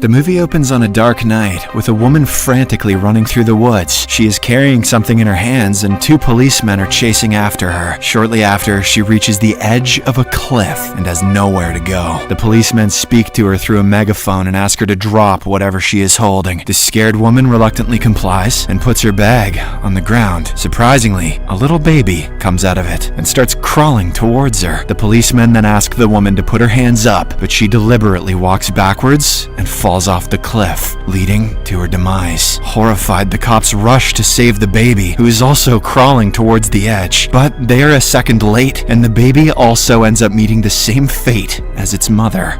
The movie opens on a dark night with a woman frantically running through the woods. She is carrying something in her hands and two policemen are chasing after her. Shortly after, she reaches the edge of a cliff and has nowhere to go. The policemen speak to her through a megaphone and ask her to drop whatever she is holding. The scared woman reluctantly complies and puts her bag on the ground. Surprisingly, a little baby comes out of it and starts crawling towards her. The policemen then ask the woman to put her hands up, but she deliberately walks backwards and falls off the cliff, leading to her demise. Horrified, the cops rush to save the baby, who is also crawling towards the edge. But they are a second late, and the baby also ends up meeting the same fate as its mother.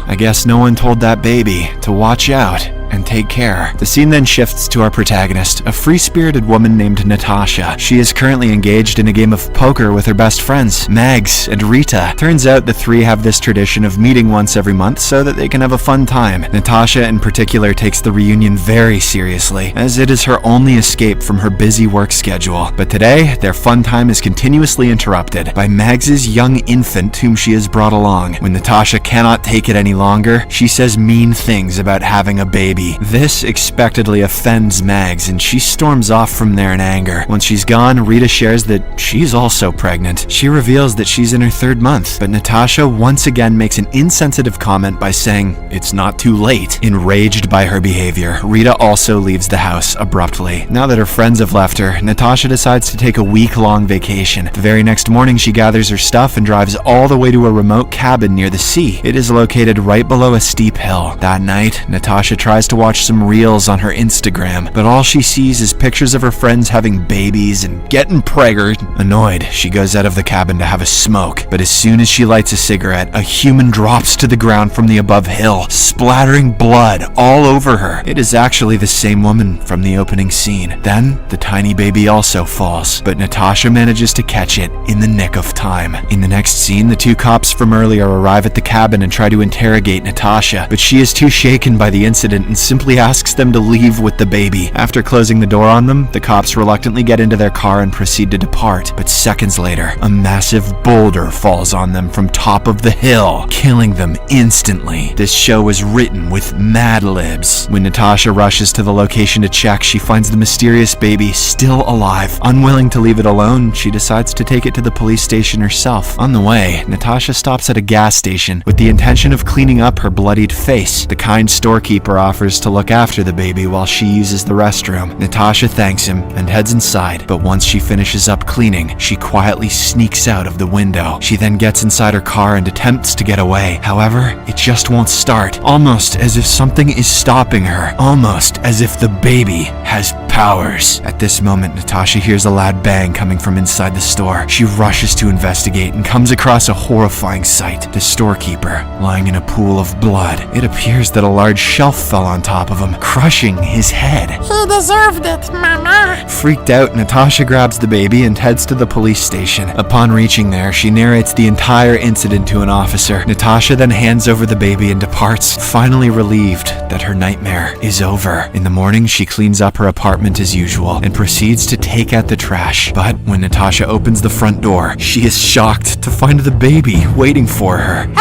I guess no one told that baby to watch out and take care. The scene then shifts to our protagonist, a free-spirited woman named Natasha. She is currently engaged in a game of poker with her best friends, Mags and Rita. Turns out the three have this tradition of meeting once every month so that they can have a fun time. Natasha in particular takes the reunion very seriously, as it is her only escape from her busy work schedule. But today, their fun time is continuously interrupted by Mags's young infant whom she has brought along. When Natasha cannot take it any longer, she says mean things about having a baby. This expectedly offends Mags, and she storms off from there in anger. Once she's gone, Rita shares that she's also pregnant. She reveals that she's in her third month, but Natasha once again makes an insensitive comment by saying it's not too late. Enraged by her behavior, Rita also leaves the house abruptly. Now that her friends have left her, Natasha decides to take a week-long vacation. The very next morning, she gathers her stuff and drives all the way to a remote cabin near the sea. It is located right below a steep hill. That night, Natasha tries to watch some reels on her Instagram, but all she sees is pictures of her friends having babies and getting pregnant. Annoyed, she goes out of the cabin to have a smoke, but as soon as she lights a cigarette, a human drops to the ground from the above hill, splattering blood all over her. It is actually the same woman from the opening scene. Then, the tiny baby also falls, but Natasha manages to catch it in the nick of time. In the next scene, the two cops from earlier arrive at the cabin and try to interrogate Natasha, but she is too shaken by the incident and simply asks them to leave with the baby. After closing the door on them, the cops reluctantly get into their car and proceed to depart. But seconds later, a massive boulder falls on them from top of the hill, killing them instantly. This show was written with Mad Libs. When Natasha rushes to the location to check, she finds the mysterious baby still alive. Unwilling to leave it alone, she decides to take it to the police station herself. On the way, Natasha stops at a gas station with the intention of cleaning up her bloodied face. The kind storekeeper offers to look after the baby while she uses the restroom. Natasha thanks him and heads inside, but once she finishes up cleaning, she quietly sneaks out of the window. She then gets inside her car and attempts to get away. However, it just won't start, almost as if something is stopping her, almost as if the baby has powers. At this moment, Natasha hears a loud bang coming from inside the store. She rushes to investigate and comes across a horrifying sight. The storekeeper lying in a pool of blood. It appears that a large shelf fell on top of him, crushing his head. He deserved it, Mama. Freaked out, Natasha grabs the baby and heads to the police station. Upon reaching there, she narrates the entire incident to an officer. Natasha then hands over the baby and departs, finally relieved that her nightmare is over. In the morning, she cleans up her apartment as usual and proceeds to take out the trash. But when Natasha opens the front door, she is shocked to find the baby waiting for her.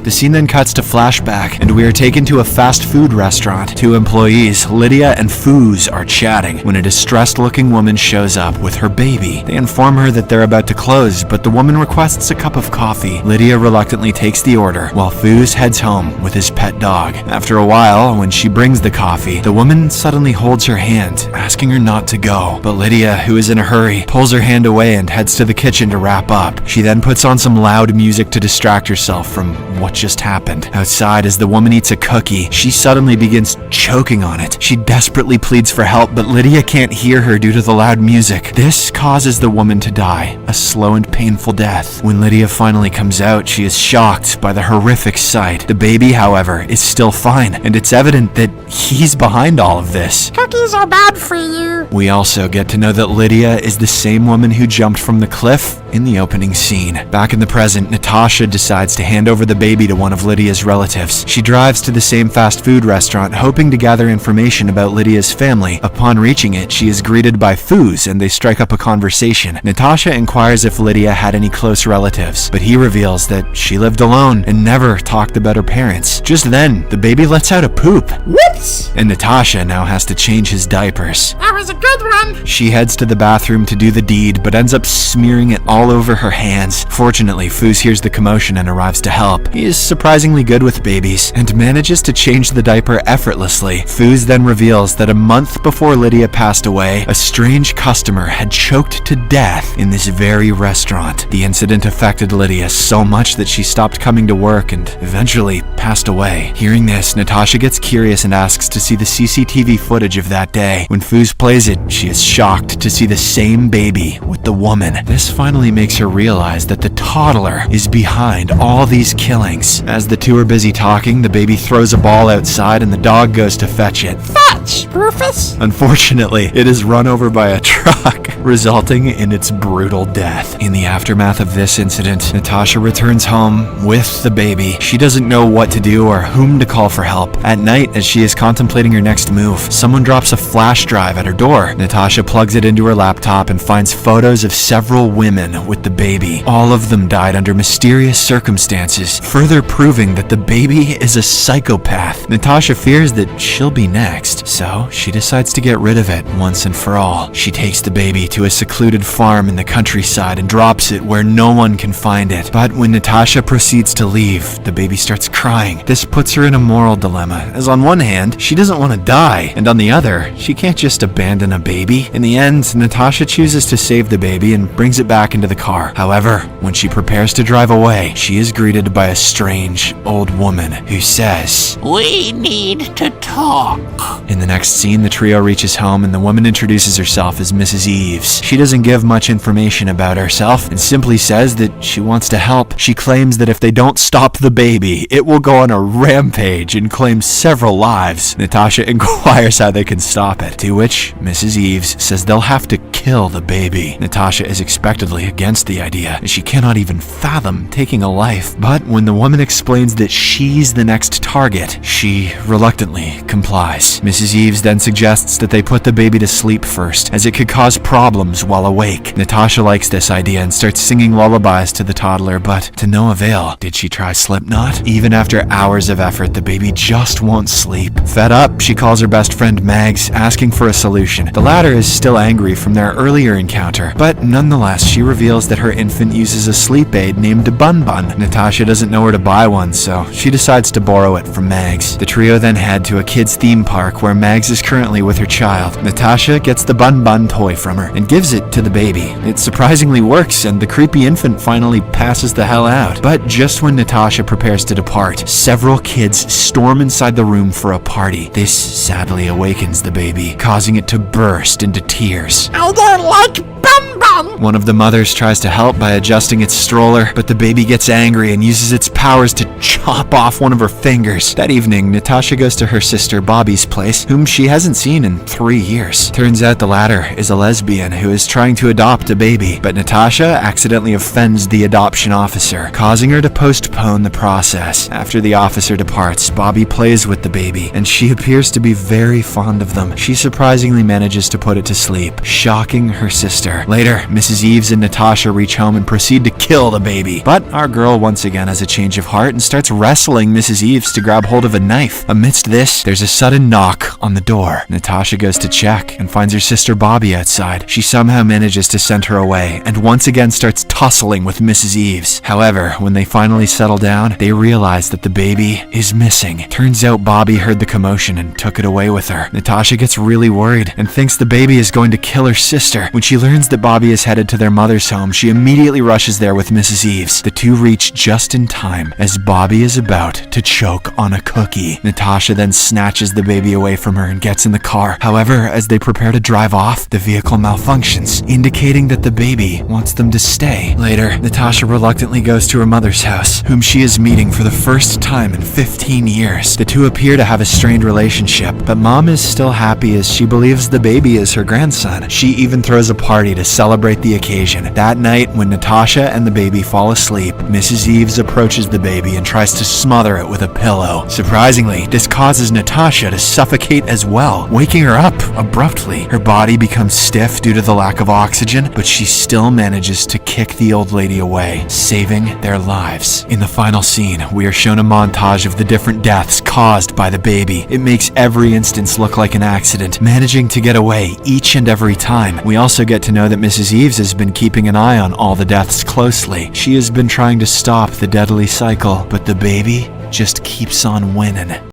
The scene then cuts to flashback, and we are taken to a fast food restaurant. Two employees, Lydia and Foos, are chatting when a distressed-looking woman shows up with her baby. They inform her that they're about to close, but the woman requests a cup of coffee. Lydia reluctantly takes the order, while Foos heads home with his pet dog. After a while, when she brings the coffee, the woman suddenly holds her hand, asking her not to go. But Lydia, who is in a hurry, pulls her hand away and heads to the kitchen to wrap up. She then puts on some loud music to distract herself from what just happened. Outside, as the woman eats a cookie, she suddenly begins choking on it. She desperately pleads for help, but Lydia can't hear her due to the loud music. This causes the woman to die, a slow and painful death. When Lydia finally comes out, she is shocked by the horrific sight. The baby, however, is still fine, and it's evident that he's behind all of this. Cookies are bad for you. We also get to know that Lydia is the same woman who jumped from the cliff in the opening scene. Back in the present, Natasha decides to hand over the baby to one of Lydia's relatives. She drives to the same fast food restaurant, hoping to gather information about Lydia's family. Upon reaching it, she is greeted by Foos, and they strike up a conversation. Natasha inquires if Lydia had any close relatives, but he reveals that she lived alone and never talked about her parents. Just then, the baby lets out a poop. Whoops! And Natasha now has to change his diapers. That was a good one. She heads to the bathroom to do the deed, but ends up smearing it all over her hands. Fortunately, Foos hears the commotion and arrives to help. He is surprisingly good with babies, and manages to change the diaper effortlessly. Foos then reveals that a month before Lydia passed away, a strange customer had choked to death in this very restaurant. The incident affected Lydia so much that she stopped coming to work and eventually passed away. Hearing this, Natasha gets curious and asks to see the CCTV footage of that day. When Foos plays it, she is shocked to see the same baby with the woman. This finally makes her realize that the toddler is behind all these killings. As the two are busy talking, the baby throws a ball outside and the dog goes to fetch it. Fetch, Rufus. Unfortunately, it is run over by a truck, resulting in its brutal death. In the aftermath of this incident, Natasha returns home with the baby. She doesn't know what to do or whom to call for help. At night, as she is contemplating her next move, someone drops a flash drive at her door. Natasha plugs it into her laptop and finds photos of several women with the baby. All of them died under mysterious circumstances, further proving that the baby is a psychopath. Natasha fears that she'll be next, so she decides to get rid of it once and for all. She takes the baby to a secluded farm in the countryside and drops it where no one can find it. But when Natasha proceeds to leave, the baby starts crying. This puts her in a moral dilemma, as on one hand, she doesn't want to die, and on the other, she can't just abandon a baby. In the end, Natasha chooses to save the baby and brings it back into the car. However, when she prepares to drive away, she is greeted by a strange old woman who says, "We need to talk." In the next scene, the trio reaches home and the woman introduces herself as Mrs. Eves. She doesn't give much information about herself and simply says that she wants to help. She claims that if they don't stop the baby, it will go on a rampage and claim several lives. Natasha inquires how they can stop it, to which Mrs. Eves says they'll have to kill the baby. Natasha is expectedly against the idea, as she cannot even fathom taking a life. But when the woman explains that she's the next target, she reluctantly complies. Mrs. Eves then suggests that they put the baby to sleep first, as it could cause problems while awake. Natasha likes this idea and starts singing lullabies to the toddler, but to no avail. Did she try Slipknot? Even after hours of effort, the baby just won't sleep. Fed up, she calls her best friend Mags, asking for a solution. The latter is still angry from their earlier encounter, but nonetheless, she reveals that her infant uses a sleep aid named Bun Bun. Natasha doesn't know where to buy one, so she decides to borrow it from Mags. The trio then head to a kid's theme park where Mags is currently with her child. Natasha gets the Bun Bun toy from her and gives it to the baby. It surprisingly works, and the creepy infant finally passes the hell out. But just when Natasha prepares to depart, several kids storm inside the room for a party. This sadly awakens the baby, causing it to burst into tears. I don't like Bum Bum. One of the mothers tries to help by adjusting its stroller, but the baby gets angry and uses its powers to chop off one of her fingers. That evening, Natasha goes to her sister Bobby's place, whom she hasn't seen in 3 years. Turns out the latter is a lesbian who is trying to adopt a baby, but Natasha accidentally offends the adoption officer, causing her to postpone the process. After the officer departs, Bobby plays with the baby, and she appears to be very fond of them. She surprisingly manages to put it to sleep, shocking her sister. Later, Mrs. Eves and Natasha reach home and proceed to kill the baby. But our girl once again has a change of heart and starts wrestling Mrs. Eves to grab hold of a knife. Amidst this, there's a sudden knock on the door. Natasha goes to check and finds her sister Bobby outside. She somehow manages to send her away and once again starts tussling with Mrs. Eves. However, when they finally settle down, they realize that the baby is missing. Turns out Bobby heard the commotion and took it away with her. Natasha gets really worried and thinks the baby is going to kill her sister. When she learns that Bobby is headed to their mother's home, she immediately rushes there with Mrs. Eves. The two reach just in time as Bobby is about to choke on a cookie. Natasha then snatches the baby away from her and gets in the car. However, as they prepare to drive off, the vehicle malfunctions, indicating that the baby wants them to stay. Later, Natasha reluctantly goes to her mother's house, whom she is meeting for the first time in 15 years. The two appear to have a strained relationship, but Mom is still happy as she believes the baby is her grandson. She even throws a party to celebrate the occasion. That night, when Natasha and the baby fall asleep, Mrs. Eves approaches the baby and tries to smother it with a pillow. Surprisingly, this causes Natasha to suffocate suffocate as well, waking her up abruptly. Her body becomes stiff due to the lack of oxygen, but she still manages to kick the old lady away, saving their lives. In the final scene, we are shown a montage of the different deaths caused by the baby. It makes every instance look like an accident, managing to get away each and every time. We also get to know that Mrs. Eves has been keeping an eye on all the deaths closely. She has been trying to stop the deadly cycle, but the baby just keeps on winning.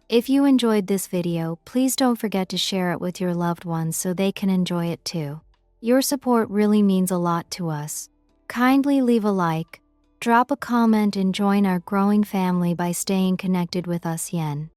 If you enjoyed this video, please don't forget to share it with your loved ones so they can enjoy it too. Your support really means a lot to us. Kindly leave a like, drop a comment and join our growing family by staying connected with us yen.